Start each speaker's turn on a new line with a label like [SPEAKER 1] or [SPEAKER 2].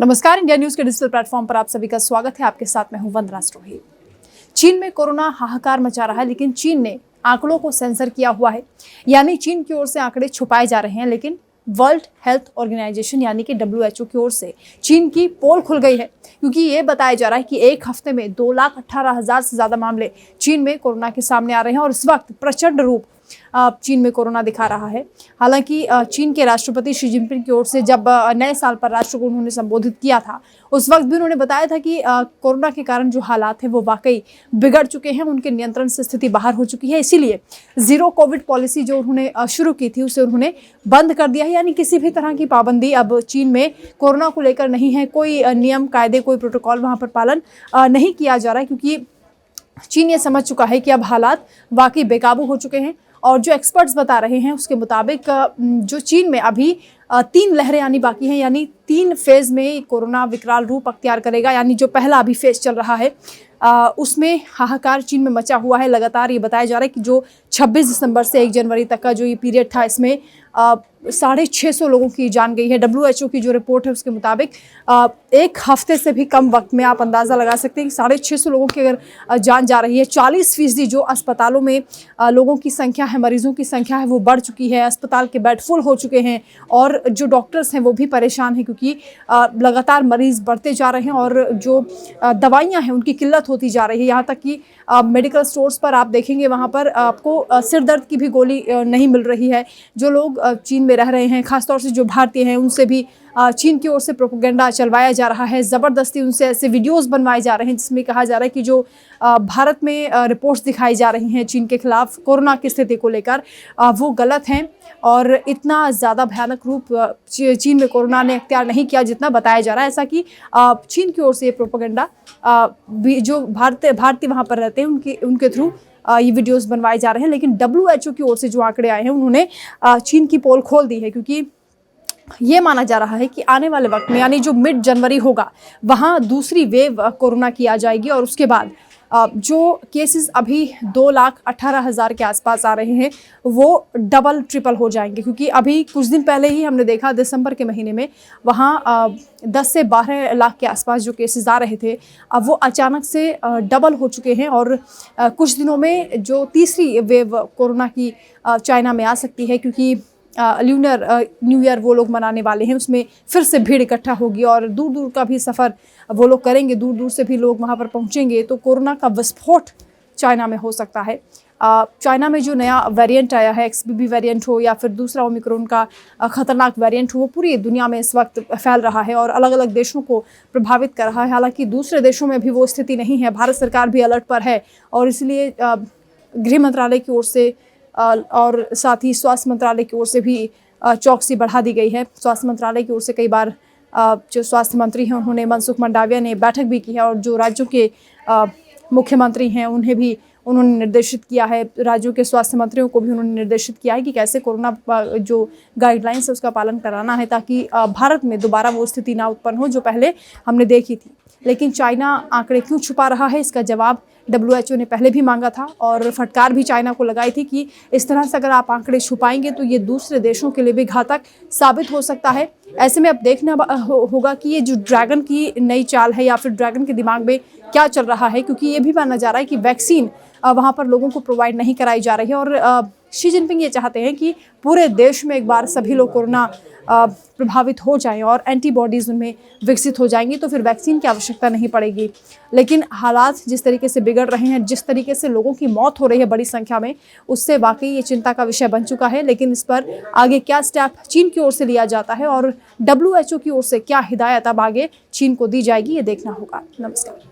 [SPEAKER 1] नमस्कार, India news के digital platform पर आप सभी का स्वागत है। आपके साथ मैं हूं वंदना स्ट्रोही। चीन में कोरोना हाहाकार मचा रहा है, लेकिन चीन ने आंकड़ों को सेंसर किया हुआ है। यानी चीन की ओर से आंकड़े छुपाए जा रहे हैं, लेकिन वर्ल्ड हेल्थ ऑर्गेनाइजेशन यानी कि WHO की ओर से चीन की पोल खुल गई है, क्योंकि ये बताया जा रहा है कि एक हफ्ते में 2,18,000 से ज्यादा मामले चीन में कोरोना के सामने आ रहे हैं और इस वक्त प्रचंड रूप चीन में कोरोना दिखा रहा है। हालांकि चीन के राष्ट्रपति शी जिनपिंग की ओर से जब नए साल पर राष्ट्र को उन्होंने संबोधित किया था, उस वक्त भी उन्होंने बताया था कि कोरोना के कारण जो हालात हैं वो वाकई बिगड़ चुके हैं, उनके नियंत्रण से स्थिति बाहर हो चुकी है। इसीलिए जीरो कोविड पॉलिसी जो उन्होंने शुरू की थी उसे उन्होंने बंद कर दिया है। यानी किसी भी तरह की पाबंदी अब चीन में कोरोना को लेकर नहीं है। कोई नियम कायदे, कोई प्रोटोकॉल वहां पर पालन नहीं किया जा रहा है, क्योंकि चीन ये समझ चुका है कि अब हालात वाकई बेकाबू हो चुके हैं। और जो एक्सपर्ट्स बता रहे हैं उसके मुताबिक जो चीन में अभी 3 लहरें आनी बाकी हैं, यानी 3 फेज में कोरोना विकराल रूप अख्तियार करेगा। यानी जो पहला अभी फेज चल रहा है उसमें हाहाकार चीन में मचा हुआ है। लगातार ये बताया जा रहा है कि जो 26 दिसंबर से 1 जनवरी तक का जो ये पीरियड था, इसमें 650 लोगों की जान गई है। WHO की जो रिपोर्ट है उसके मुताबिक एक हफ्ते से भी कम वक्त में आप अंदाज़ा लगा सकते हैं कि 650 लोगों की अगर जान जा रही है। 40% जो अस्पतालों में लोगों की संख्या है, मरीजों की संख्या है, वो बढ़ चुकी है। अस्पताल के बेड फुल हो चुके हैं और जो डॉक्टर्स हैं वो भी परेशान हैं, क्योंकि लगातार मरीज बढ़ते जा रहे हैं और जो दवाइयाँ हैं उनकी किल्लत होती जा रही है। यहाँ तक कि मेडिकल स्टोर्स पर आप देखेंगे वहाँ पर आपको सिर दर्द की भी गोली नहीं मिल रही है। जो लोग चीन में रह रहे हैं, खासतौर से जो भारतीय हैं, उनसे भी चीन की ओर से प्रोपेगेंडा चलवाया जा रहा है। ज़बरदस्ती उनसे ऐसे वीडियोस बनवाए जा रहे हैं जिसमें कहा जा रहा है कि जो भारत में रिपोर्ट्स दिखाई जा रही हैं चीन के खिलाफ कोरोना की स्थिति को लेकर, वो गलत हैं और इतना ज़्यादा भयानक रूप चीन में कोरोना ने अख्तियार नहीं किया जितना बताया जा रहा है। ऐसा कि चीन की ओर से ये प्रोपेगेंडा जो भारतीय वहाँ पर रहते हैं उनके थ्रू ये वीडियोस बनवाए जा रहे हैं। लेकिन WHO की ओर से जो आंकड़े आए हैं उन्होंने चीन की पोल खोल दी है, क्योंकि ये माना जा रहा है कि आने वाले वक्त में यानी जो मिड जनवरी होगा वहाँ दूसरी वेव कोरोना की आ जाएगी और उसके बाद जो केसेस अभी 2,18,000 के आसपास आ रहे हैं वो डबल ट्रिपल हो जाएंगे। क्योंकि अभी कुछ दिन पहले ही हमने देखा दिसंबर के महीने में वहाँ 10 से 12 लाख के आसपास जो केसेस आ रहे थे, अब वो अचानक से डबल हो चुके हैं और कुछ दिनों में जो तीसरी वेव कोरोना की चाइना में आ सकती है, क्योंकि ल्यूनर न्यू ईयर वो लोग मनाने वाले हैं। उसमें फिर से भीड़ इकट्ठा होगी और दूर दूर का भी सफ़र वो लोग करेंगे, दूर दूर से भी लोग वहाँ पर पहुँचेंगे, तो कोरोना का विस्फोट चाइना में हो सकता है। चाइना में जो नया वेरिएंट आया है, XBB वेरिएंट हो या फिर दूसरा ओमिक्रॉन का ख़तरनाक वेरिएंट हो, वो पूरी दुनिया में इस वक्त फैल रहा है और अलग अलग देशों को प्रभावित कर रहा है। हालांकि दूसरे देशों में भी वो स्थिति नहीं है। भारत सरकार भी अलर्ट पर है और इसलिए गृह मंत्रालय की ओर से और साथ ही स्वास्थ्य मंत्रालय की ओर से भी चौकसी बढ़ा दी गई है। स्वास्थ्य मंत्रालय की ओर से कई बार जो स्वास्थ्य मंत्री हैं उन्होंने, मनसुख मंडाविया ने बैठक भी की है और जो राज्यों के मुख्यमंत्री हैं उन्हें भी उन्होंने निर्देशित किया है, राज्यों के स्वास्थ्य मंत्रियों को भी उन्होंने निर्देशित किया है कि कैसे कोरोना जो गाइडलाइंस है उसका पालन कराना है, ताकि भारत में दोबारा वो स्थिति ना उत्पन्न हो जो पहले हमने देखी थी। लेकिन चाइना आंकड़े क्यों छुपा रहा है, इसका जवाब WHO ने पहले भी मांगा था और फटकार भी चाइना को लगाई थी कि इस तरह से अगर आप आंकड़े छुपाएंगे तो ये दूसरे देशों के लिए भी घातक साबित हो सकता है। ऐसे में अब देखना होगा कि ये जो ड्रैगन की नई चाल है या फिर ड्रैगन के दिमाग में क्या चल रहा है, क्योंकि ये भी माना जा रहा है कि वैक्सीन वहाँ पर लोगों को प्रोवाइड नहीं कराई जा रही है और शी जिनपिंग ये चाहते हैं कि पूरे देश में एक बार सभी लोग कोरोना प्रभावित हो जाएं और एंटीबॉडीज़ उनमें विकसित हो जाएंगी, तो फिर वैक्सीन की आवश्यकता नहीं पड़ेगी। लेकिन हालात जिस तरीके से बिगड़ रहे हैं, जिस तरीके से लोगों की मौत हो रही है बड़ी संख्या में, उससे वाकई ये चिंता का विषय बन चुका है। लेकिन इस पर आगे क्या स्टेप चीन की ओर से लिया जाता है और WHO की ओर से क्या हिदायत अब आगे चीन को दी जाएगी, ये देखना होगा। नमस्कार।